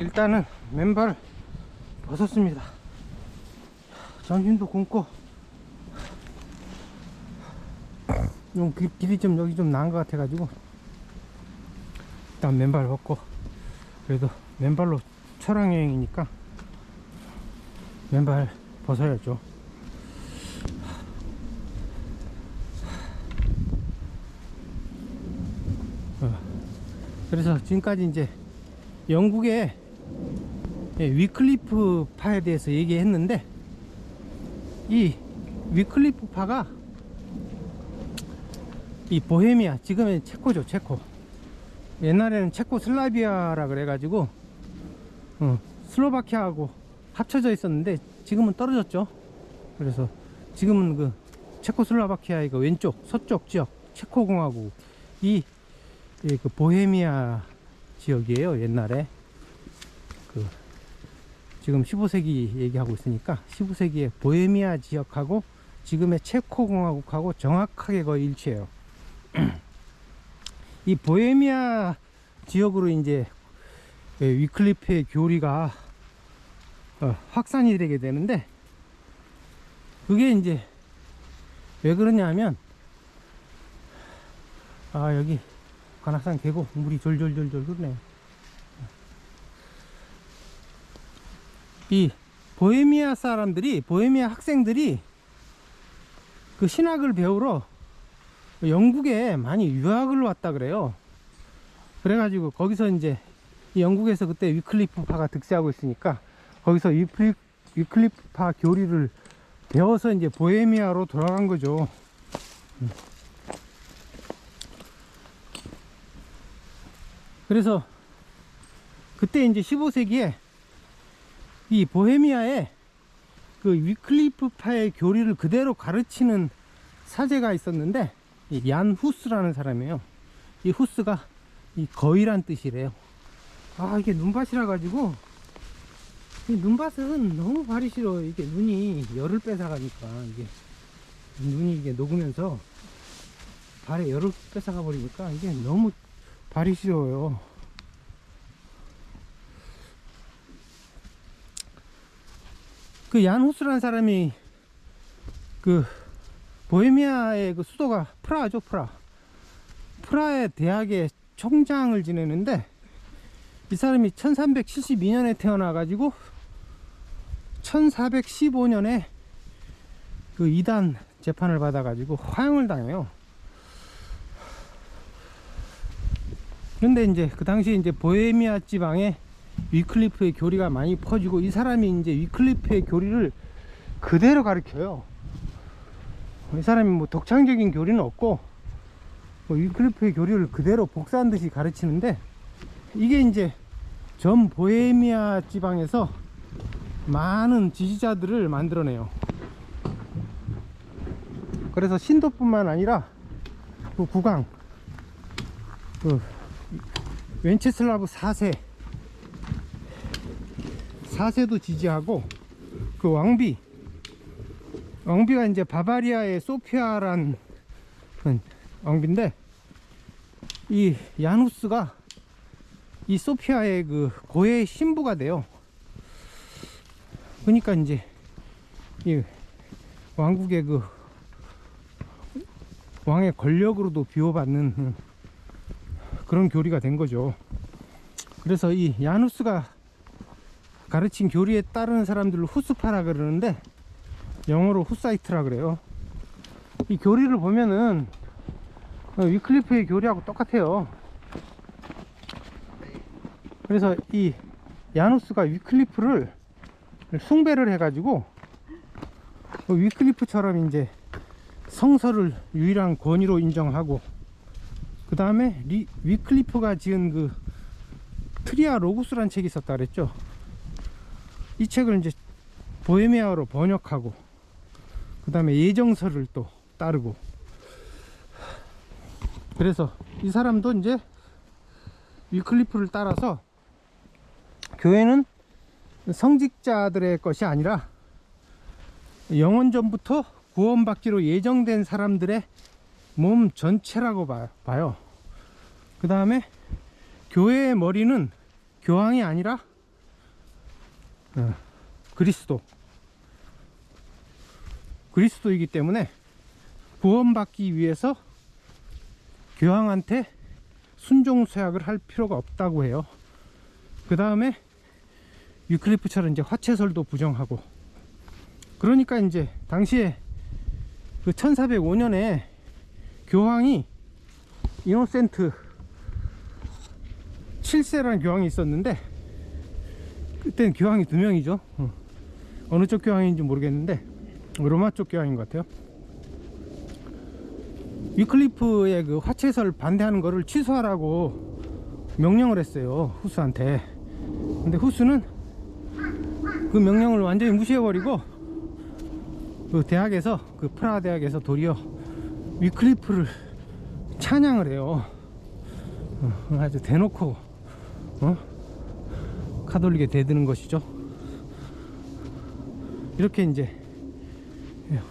일단은 맨발 벗었습니다. 점심도 굶고 좀 길이 좀 여기 좀 나은 것 같아 가지고 일단 맨발 벗고, 그래도 맨발로 철학 여행이니까 맨발 벗어야죠. 그래서 지금까지 이제 영국의 위클리프 파에 대해서 얘기했는데, 이 위클리프 파가 이 보헤미아, 지금의 체코죠, 체코. 옛날에는 체코슬라비아라 그래가지고 슬로바키아하고 합쳐져 있었는데 지금은 떨어졌죠. 그래서 지금은 그 체코슬로바키아의 그 왼쪽 서쪽 지역 체코공화국, 그 보헤미아 지역이에요. 옛날에 그 지금 15세기 얘기하고 있으니까 15세기의 보헤미아 지역하고 지금의 체코공화국하고 정확하게 거의 일치해요. 이 보헤미아 지역으로 이제 위클리프의 교리가 확산이 되게 되는데, 그게 이제 왜 그러냐면, 여기 관악산 계곡 물이 졸졸졸졸 흐르네요. 이 보헤미아 사람들이, 보헤미아 학생들이 그 신학을 배우러 영국에 많이 유학을 왔다 그래요. 그래가지고 거기서 이제 영국에서 그때 위클리프파가 득세하고 있으니까 거기서 위클리프파 교리를 배워서 이제 보헤미아로 돌아간 거죠. 그래서 그때 이제 15세기에 이 보헤미아에 그 위클리프파의 교리를 그대로 가르치는 사제가 있었는데, 이 얀 후스라는 사람이에요. 이 후스가 이 거의란 뜻이래요. 이게 눈밭이라 가지고 이 눈밭은 너무 발이 싫어. 이게 눈이 열을 뺏어가니까, 이게 눈이 이게 녹으면서 발에 열을 뺏어가 버리니까 이게 너무 발이 싫어요. 그 얀 후스라는 사람이 그 보헤미아의 그 수도가 프라하죠, 프라하의 대학의 총장을 지내는데, 이 사람이 1372년에 태어나 가지고 1415년에 그 이단 재판을 받아 가지고 화형을 당해요. 근데 이제 그 당시 이제 보헤미아 지방에 위클리프의 교리가 많이 퍼지고, 이 사람이 이제 위클리프의 교리를 그대로 가르쳐요. 이 사람이 뭐 독창적인 교리는 없고 위클리프의 교리를 그대로 복사한 듯이 가르치는데, 이게 이제 전 보헤미아 지방에서 많은 지지자들을 만들어내요. 그래서 신도뿐만 아니라 그 국왕, 그 웬체슬라브 4세도 지지하고, 그 왕비가 이제 바바리아의 소피아란 왕비인데, 이 야누스가 이 소피아의 그 고해 신부가 돼요. 그러니까 이제 이 왕국의 그 왕의 권력으로도 비호받는 그런 교리가 된 거죠. 그래서 이 야누스가 가르친 교리에 따르는 사람들을 후스파라 그러는데, 영어로 후사이트라 그래요. 이 교리를 보면은 위클리프의 교리하고 똑같아요. 그래서 이 야누스가 위클리프를 숭배를 해가지고 위클리프처럼 이제 성서를 유일한 권위로 인정하고, 그 다음에 위클리프가 지은 그 트리아 로구스란 책이 있었다 그랬죠. 이 책을 이제 보헤미아어로 번역하고, 그 다음에 예정서를 또 따르고, 그래서 이 사람도 이제 위클리프를 따라서 교회는 성직자들의 것이 아니라 영원전부터 구원받기로 예정된 사람들의 몸 전체라고 봐요. 그 다음에 교회의 머리는 교황이 아니라 그리스도이기 때문에 구원받기 위해서 교황한테 순종서약을 할 필요가 없다고 해요. 그 다음에 위클리프처럼 이제 화채설도 부정하고, 그러니까 이제 당시에 그 1405년에 교황이 이노센트 7세라는 교황이 있었는데, 그때는 교황이 2명이죠. 어느 쪽 교황인지 모르겠는데 로마 쪽 교황인 것 같아요. 위클리프의 그 화채설 반대하는 거를 취소하라고 명령을 했어요, 후스한테. 근데 후스는 그 명령을 완전히 무시해버리고 그 대학에서, 그 프라하 대학에서 도리어 위클리프를 찬양을 해요. 아주 대놓고 카톨릭에 대드는 것이죠. 이렇게 이제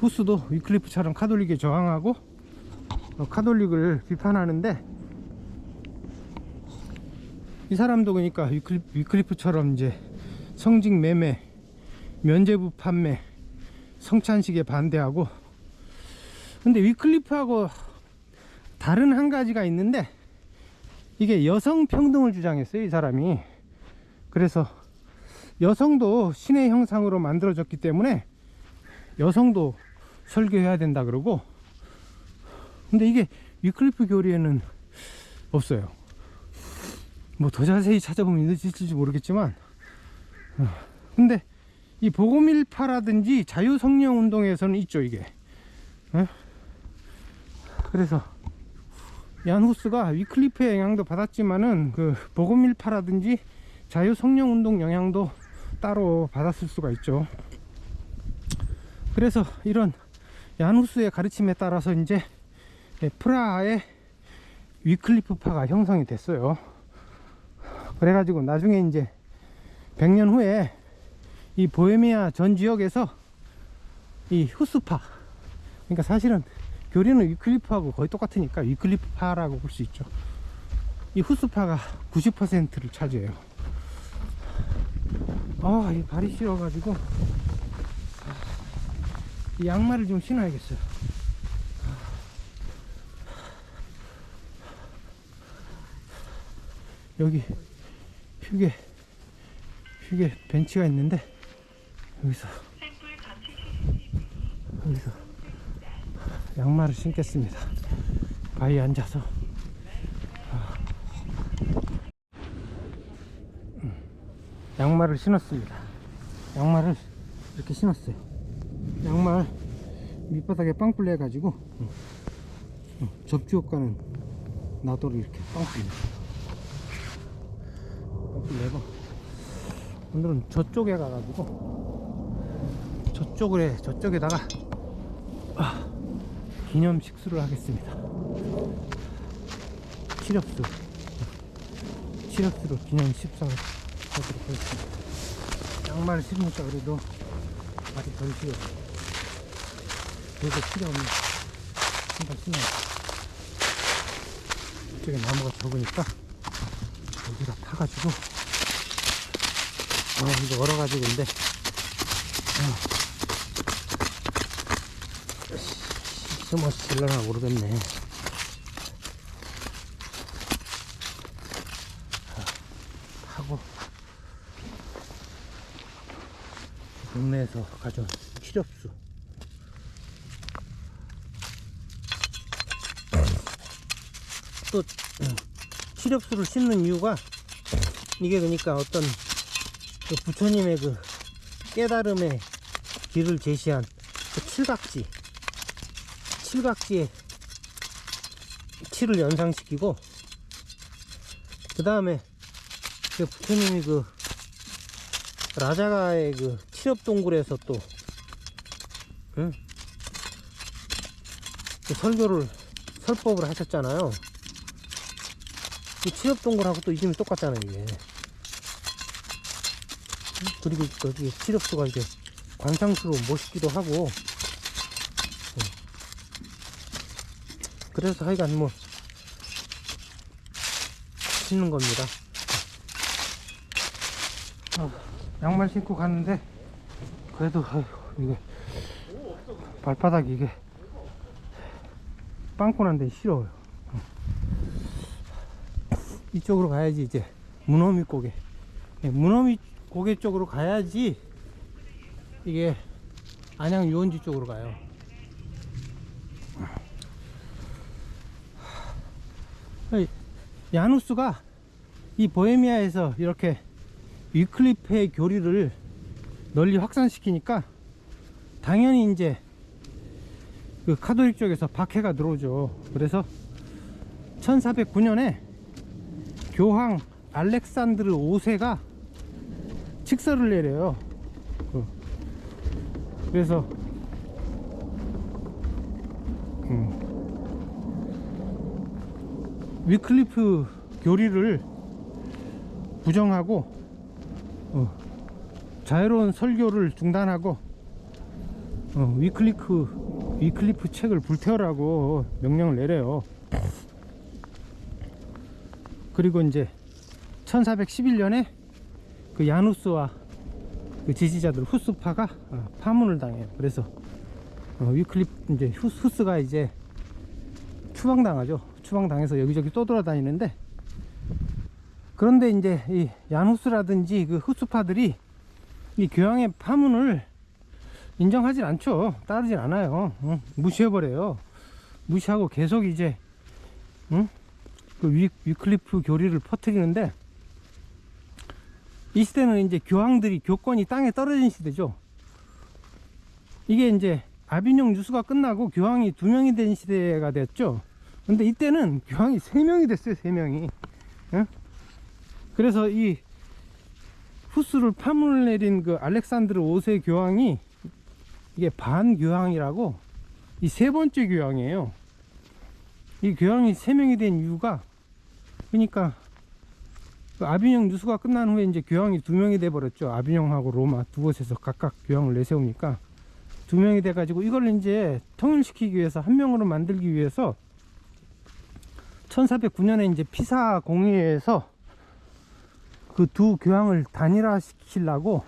후스도 위클리프처럼 카톨릭에 저항하고 카톨릭을 비판하는데, 이 사람도 그러니까 위클리프처럼 이제 성직 매매, 면죄부 판매, 성찬식에 반대하고. 근데 위클리프하고 다른 한 가지가 있는데, 이게 여성 평등을 주장했어요, 이 사람이. 그래서 여성도 신의 형상으로 만들어졌기 때문에 여성도 설교해야 된다 그러고. 근데 이게 위클리프 교리에는 없어요. 뭐 더 자세히 찾아보면 있을지 모르겠지만, 근데 이 복음일파라든지 자유성령 운동에서는 있죠, 이게. 그래서 얀 후스가 위클리프의 영향도 받았지만은 그 복음일파라든지 자유성령 운동 영향도 따로 받았을 수가 있죠. 그래서 이런 얀 후스의 가르침에 따라서 이제 프라하의 위클리프파가 형성이 됐어요. 그래가지고 나중에 이제 100년 후에 이 보헤미아 전 지역에서 이 후스파, 그러니까 사실은 교리는 위클리프하고 거의 똑같으니까 위클리프파라고 볼 수 있죠. 이 후스파가 90%를 차지해요. 이 발이 시려가지고 이 양말을 좀 신어야겠어요. 여기 휴게 벤치가 있는데, 여기서 양말을 신겠습니다. 바위에 앉아서. 양말을 신었습니다. 양말을 이렇게 신었어요. 양말 밑바닥에 빵꾸를 해가지고 접지 효과는 나도록 이렇게 빵꾸를 내고, 오늘은 저쪽에 가가지고 저쪽에다가 기념 식수를 하겠습니다. 치럽수로 기념 식사를 하도록 하겠습니다. 양말을 신으니까 그래도 발이 덜 시려요. 그래도 필요 없는 신발 신어요. 이쪽에 나무가 적으니까 여기다 타가지고, 이거 얼어가지고인데, 스머시 질러나 모르겠네. 하고 동네에서 가져온 치렵수, 또 치렵수를 씹는 이유가, 이게 그러니까 어떤 그 부처님의 그 깨달음의 길을 제시한 그 칠각지에 칠을 연상시키고, 그 다음에 그 부처님이 그 라자가의 그 칠엽동굴에서 또 그 설법을 하셨잖아요. 이 칠엽동굴하고 또 이름이 똑같잖아요, 이게. 그리고 거기 칠엽수가 이제 관상수로 멋있기도 하고, 그래서 하여간 뭐 신는 겁니다. 양말 신고 가는데 그래도 아이고, 이게 발바닥이 이게 빵꾸난 데 싫어요. 이쪽으로 가야지. 이제 문어미 고개, 문어미 고개 쪽으로 가야지 이게 안양 유원지 쪽으로 가요. 야누스가 이 보헤미아에서 이렇게 위클리프의 교리를 널리 확산시키니까 당연히 이제 그 카톨릭 쪽에서 박해가 들어오죠. 그래서 1409년에 교황 알렉산드르 5세가 칙서를 내려요. 그래서 위클리프 교리를 부정하고 자유로운 설교를 중단하고 위클리프 책을 불태우라고 명령을 내려요. 그리고 이제 1411년에 그 야누스와 그 지지자들 후스파가 파문을 당해요. 그래서 이제 후스가 이제 추방당하죠. 추방당해서 여기저기 떠돌아다니는데, 그런데 이제 이 야누스라든지 그 후스파들이 이 교황의 파문을 인정하진 않죠. 따르진 않아요. 무시해버려요. 무시하고 계속 이제 그 위클리프 교리를 퍼뜨리는데, 이 시대는 이제 교황들이 교권이 땅에 떨어진 시대죠. 이게 이제 아비뇽 유수가 끝나고 교황이 2명이 된 시대가 됐죠. 근데 이때는 교황이 3명이 됐어요. 3명이. 그래서 이 후스를 파문을 내린 그 알렉산드르 5세 교황이 이게 반교황이라고, 이 3번째 교황이에요. 이 교황이 3명이 된 이유가, 그러니까 그 아비뇽 유수가 끝난 후에 이제 교황이 2명이 돼 버렸죠. 아비뇽하고 로마 두 곳에서 각각 교황을 내세우니까 2명이 돼 가지고 이걸 이제 통일시키기 위해서, 한 명으로 만들기 위해서 1409년에 이제 피사 공의회에서 그 두 교황을 단일화시키려고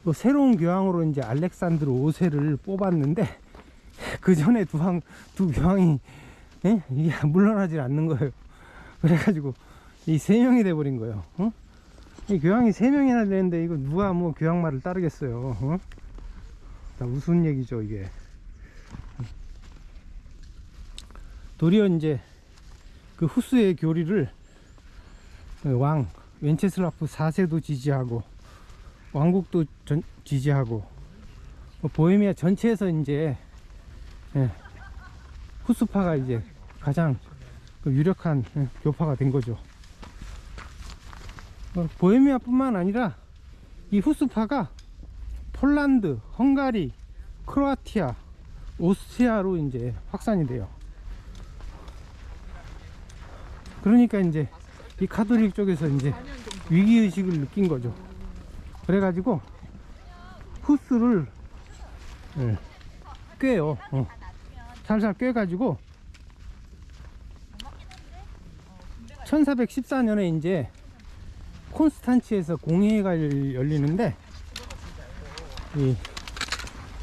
또 새로운 교황으로 이제 알렉산드르 5세를 뽑았는데, 그 전에 두 교황이 이게 물러나질 않는 거예요. 그래가지고 이 3명이 돼버린 거예요. 이 교황이 3명이나 되는데 이거 누가 뭐 교황 말을 따르겠어요. 다 무슨 얘기죠 이게. 도리어 이제 그 후스의 교리를 왕 웬체슬라프 4세도 지지하고 왕국도 지지하고 보헤미아 전체에서 이제 후스파가 이제 가장 유력한 교파가 된 거죠. 보헤미아 뿐만 아니라 이 후스파가 폴란드, 헝가리, 크로아티아, 오스트리아로 이제 확산이 돼요. 그러니까 이제 이 카톨릭 쪽에서 이제 위기의식을 느낀 거죠. 그래가지고 후스를 꿰요. 살살 꿰가지고 1414년에 이제 콘스탄치에서 공회가 열리는데, 이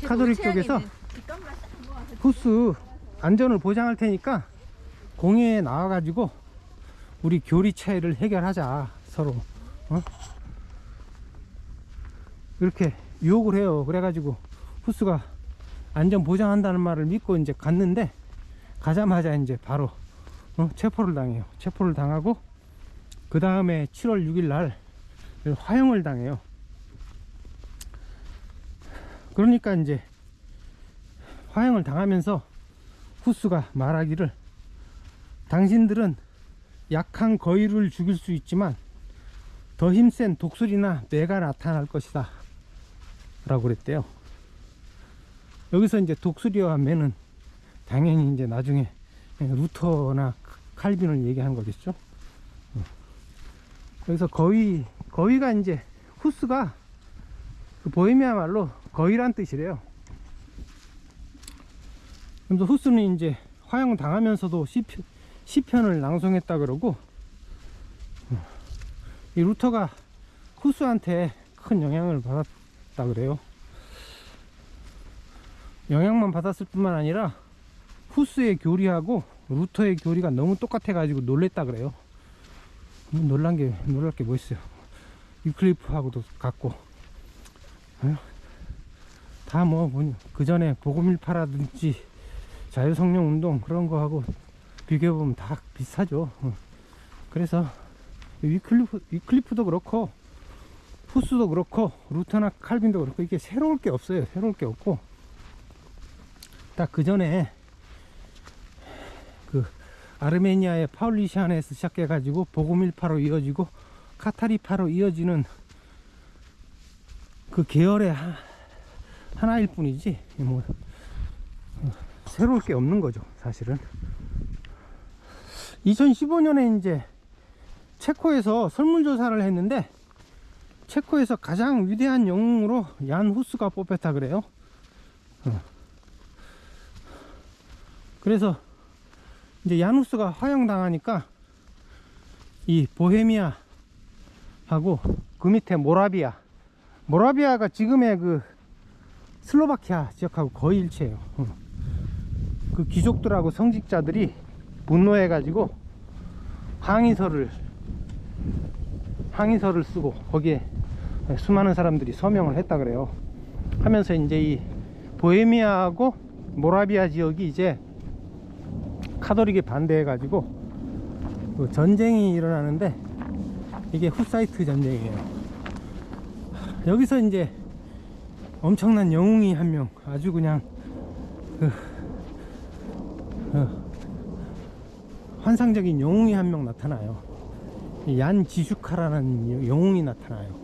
카톨릭 쪽에서 후스 안전을 보장할 테니까 공회에 나와가지고 우리 교리 차이를 해결하자, 서로. 이렇게 유혹을 해요. 그래가지고 후스가 안전 보장한다는 말을 믿고 이제 갔는데, 가자마자 이제 바로 체포를 당해요. 체포를 당하고 그 다음에 7월 6일 날 화형을 당해요. 그러니까 이제 화형을 당하면서 후스가 말하기를, 당신들은 약한 거위를 죽일 수 있지만 더 힘센 독수리나 매가 나타날 것이다 라고 그랬대요. 여기서 이제 독수리와 매는 당연히 이제 나중에 루터나 칼빈을 얘기하는 거겠죠. 그래서 거위가 이제 후스가 그 보헤미아 말로 거위란 뜻이래요. 그래서 후스는 이제 화형 당하면서도 시편을 낭송했다 그러고, 이 루터가 후스한테 큰 영향을 받았다 그래요. 영향만 받았을 뿐만 아니라 후스의 교리하고 루터의 교리가 너무 똑같아 가지고 놀랬다 그래요. 놀랄 게 뭐 있어요. 위클리프하고도 같고 다 뭐 그 전에 복음일파라든지 자유성령 운동 그런 거하고 비교해보면 다 비슷하죠. 그래서 위클리프도 그렇고 후스도 그렇고 루터나 칼빈도 그렇고 이게 새로울 게 없어요. 새로울 게 없고 딱 그 전에 그 아르메니아의 파울리시안에서 시작해 가지고 복음일파로 이어지고 카타리파로 이어지는 그 계열의 하나일 뿐이지 뭐 새로울 게 없는 거죠 사실은. 2015년에 이제 체코에서 설문조사를 했는데 체코에서 가장 위대한 영웅으로 얀 후스가 뽑혔다 그래요. 그래서 이제 얀 후스가 화형당하니까 이 보헤미아하고 그 밑에 모라비아가 지금의 그 슬로바키아 지역하고 거의 일치해요. 그 귀족들하고 성직자들이 분노해 가지고 항의서를 쓰고 거기에 수많은 사람들이 서명을 했다 그래요. 하면서 이제 이 보헤미아하고 모라비아 지역이 이제 카톨릭에 반대해 가지고 그 전쟁이 일어나는데 이게 후사이트 전쟁이에요. 여기서 이제 엄청난 영웅이 한 명, 아주 그냥 환상적인 영웅이 한 명 나타나요. 얀 지슈카라는 영웅이 나타나요.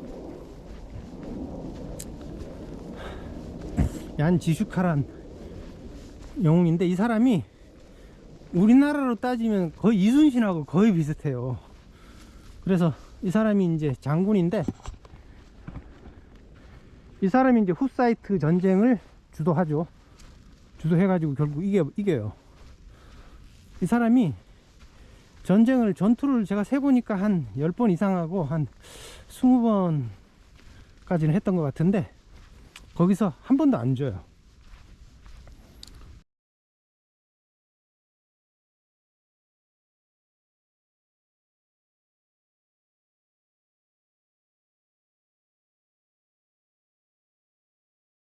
얀 지슈카란 영웅인데 이 사람이 우리나라로 따지면 거의 이순신하고 거의 비슷해요. 그래서 이 사람이 이제 장군인데 이 사람이 이제 후사이트 전쟁을 주도하죠. 주도해가지고 결국 이겨요. 이 사람이 전투를 제가 세보니까 한 10번 이상 하고 한 20번까지는 했던 것 같은데 거기서 한 번도 안 져요.